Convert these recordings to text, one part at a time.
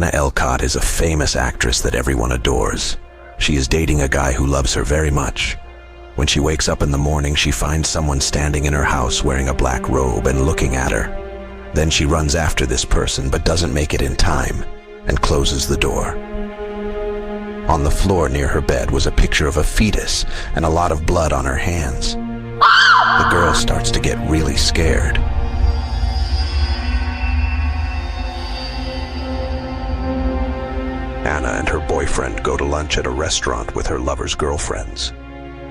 Anna Elcott is a famous actress that everyone adores. She is dating a guy who loves her very much. When she wakes up in the morning, she finds someone standing in her house wearing a black robe and looking at her. Then she runs after this person but doesn't make it in time and closes the door. On the floor near her bed was a picture of a fetus and a lot of blood on her hands. The girl starts to get really scared. Anna and her boyfriend go to lunch at a restaurant with her lover's girlfriends.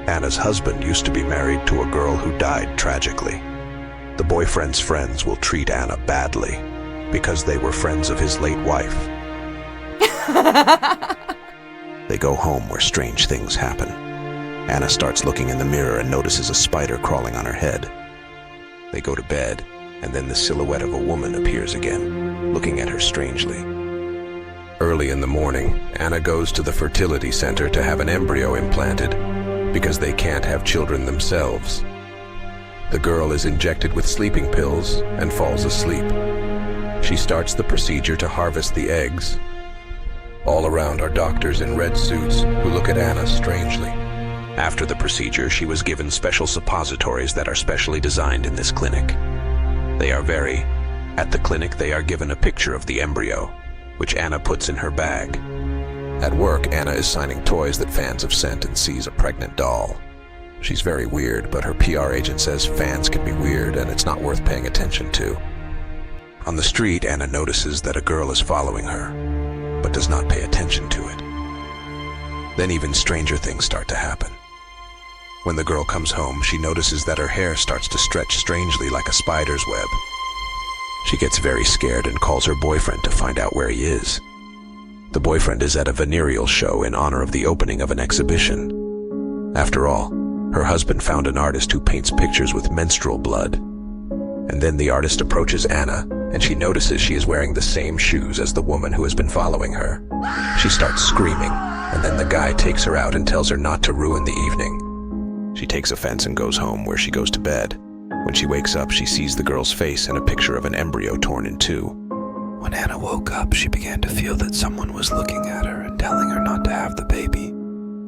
Anna's husband used to be married to a girl who died tragically. The boyfriend's friends will treat Anna badly because they were friends of his late wife. They go home where strange things happen. Anna starts looking in the mirror and notices a spider crawling on her head. They go to bed, and then the silhouette of a woman appears again, looking at her strangely. Early in the morning, Anna goes to the fertility center to have an embryo implanted because they can't have children themselves. The girl is injected with sleeping pills and falls asleep. She starts the procedure to harvest the eggs. All around are doctors in red suits who look at Anna strangely. After the procedure, she was given special suppositories that are specially designed in this clinic. At the clinic, they are given a picture of the embryo, which Anna puts in her bag. At work, Anna is signing toys that fans have sent and sees a pregnant doll. She's very weird, but her PR agent says fans can be weird and it's not worth paying attention to. On the street, Anna notices that a girl is following her, but does not pay attention to it. Then even stranger things start to happen. When the girl comes home, she notices that her hair starts to stretch strangely like a spider's web. She gets very scared and calls her boyfriend to find out where he is. The boyfriend is at a venereal show in honor of the opening of an exhibition. After all, her husband found an artist who paints pictures with menstrual blood. And then the artist approaches Anna, and she notices she is wearing the same shoes as the woman who has been following her. She starts screaming, and then the guy takes her out and tells her not to ruin the evening. She takes offense and goes home, where she goes to bed. When she wakes up, she sees the girl's face and a picture of an embryo torn in two. When Anna woke up, she began to feel that someone was looking at her and telling her not to have the baby.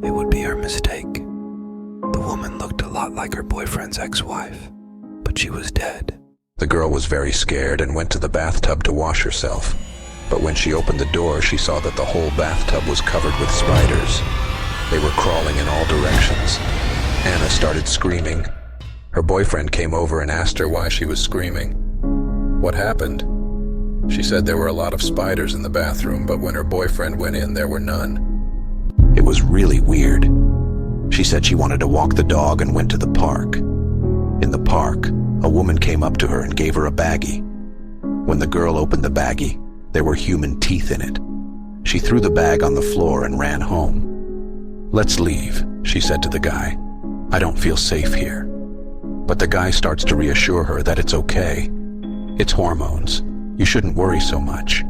It would be her mistake. The woman looked a lot like her boyfriend's ex-wife, but she was dead. The girl was very scared and went to the bathtub to wash herself. But when she opened the door, she saw that the whole bathtub was covered with spiders. They were crawling in all directions. Anna started screaming. Her boyfriend came over and asked her why she was screaming. What happened? She said there were a lot of spiders in the bathroom, but when her boyfriend went in, there were none. It was really weird. She said she wanted to walk the dog and went to the park. In the park, a woman came up to her and gave her a baggie. When the girl opened the baggie, there were human teeth in it. She threw the bag on the floor and ran home. "Let's leave," she said to the guy. "I don't feel safe here." But the guy starts to reassure her that it's okay. It's hormones. You shouldn't worry so much.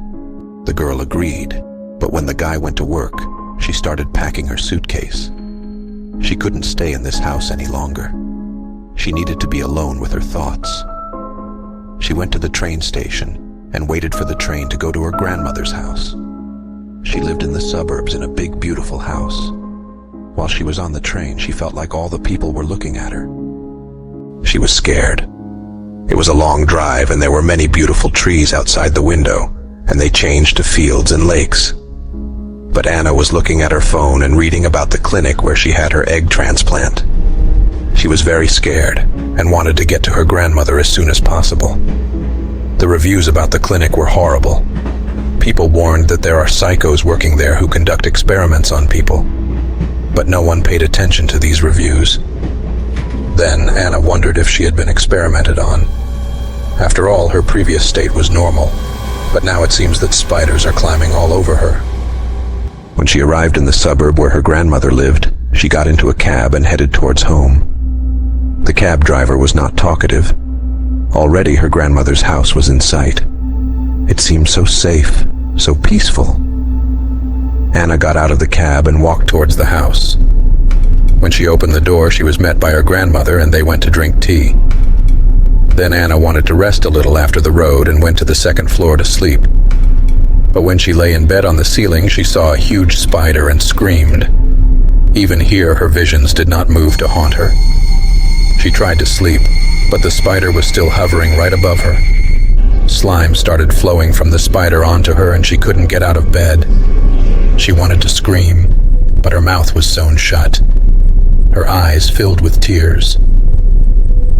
The girl agreed, but when the guy went to work, she started packing her suitcase. She couldn't stay in this house any longer. She needed to be alone with her thoughts. She went to the train station and waited for the train to go to her grandmother's house. She lived in the suburbs in a big, beautiful house. While she was on the train, she felt like all the people were looking at her. She was scared. It was a long drive, and there were many beautiful trees outside the window, and they changed to fields and lakes. But Anna was looking at her phone and reading about the clinic where she had her egg transplant. She was very scared and wanted to get to her grandmother as soon as possible. The reviews about the clinic were horrible. People warned that there are psychos working there who conduct experiments on people. But no one paid attention to these reviews. Then Anna wondered if she had been experimented on. After all, her previous state was normal, but now it seems that spiders are climbing all over her. When she arrived in the suburb where her grandmother lived, she got into a cab and headed towards home. The cab driver was not talkative. Already her grandmother's house was in sight. It seemed so safe, so peaceful. Anna got out of the cab and walked towards the house. When she opened the door, she was met by her grandmother and they went to drink tea. Then Anna wanted to rest a little after the road and went to the second floor to sleep. But when she lay in bed on the ceiling, she saw a huge spider and screamed. Even here, her visions did not move to haunt her. She tried to sleep, but the spider was still hovering right above her. Slime started flowing from the spider onto her, and she couldn't get out of bed. She wanted to scream, but her mouth was sewn shut. Her eyes filled with tears.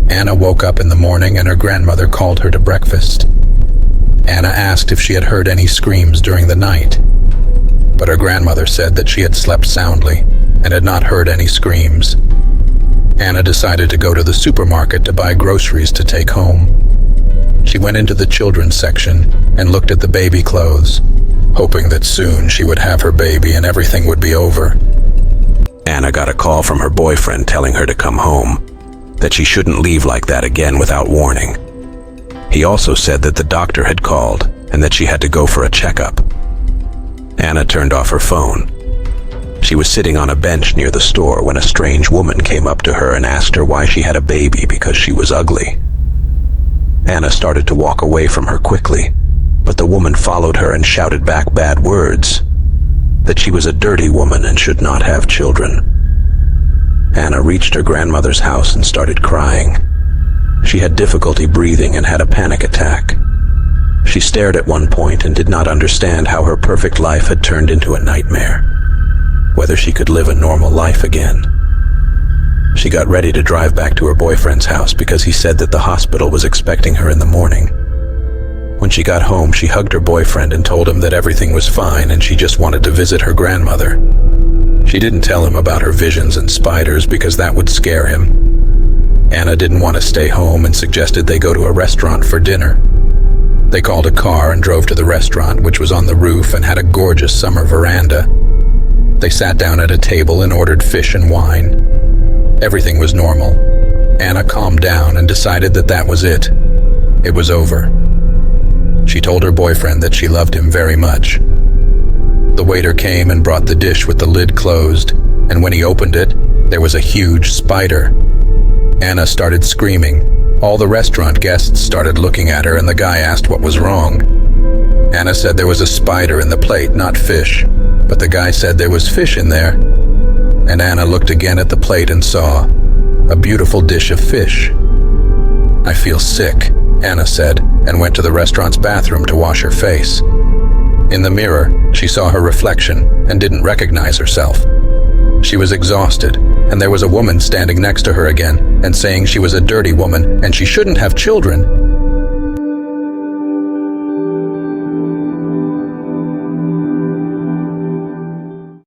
Anna woke up in the morning and her grandmother called her to breakfast. Anna asked if she had heard any screams during the night, but her grandmother said that she had slept soundly and had not heard any screams. Anna decided to go to the supermarket to buy groceries to take home. She went into the children's section and looked at the baby clothes, hoping that soon she would have her baby and everything would be over. Anna got a call from her boyfriend telling her to come home, that she shouldn't leave like that again without warning. He also said that the doctor had called and that she had to go for a checkup. Anna turned off her phone. She was sitting on a bench near the store when a strange woman came up to her and asked her why she had a baby because she was ugly. Anna started to walk away from her quickly, but the woman followed her and shouted back bad words, that she was a dirty woman and should not have children. Anna reached her grandmother's house and started crying. She had difficulty breathing and had a panic attack. She stared at one point and did not understand how her perfect life had turned into a nightmare, whether she could live a normal life again. She got ready to drive back to her boyfriend's house because he said that the hospital was expecting her in the morning. When she got home, she hugged her boyfriend and told him that everything was fine and she just wanted to visit her grandmother. She didn't tell him about her visions and spiders because that would scare him. Anna didn't want to stay home and suggested they go to a restaurant for dinner. They called a car and drove to the restaurant, which was on the roof and had a gorgeous summer veranda. They sat down at a table and ordered fish and wine. Everything was normal. Anna calmed down and decided that that was it. It was over. She told her boyfriend that she loved him very much. The waiter came and brought the dish with the lid closed, and when he opened it, there was a huge spider. Anna started screaming. All the restaurant guests started looking at her, and the guy asked what was wrong. Anna said there was a spider in the plate, not fish, but the guy said there was fish in there. And Anna looked again at the plate and saw a beautiful dish of fish. "I feel sick," Anna said, and went to the restaurant's bathroom to wash her face. In the mirror, she saw her reflection and didn't recognize herself. She was exhausted, and there was a woman standing next to her again and saying she was a dirty woman and she shouldn't have children.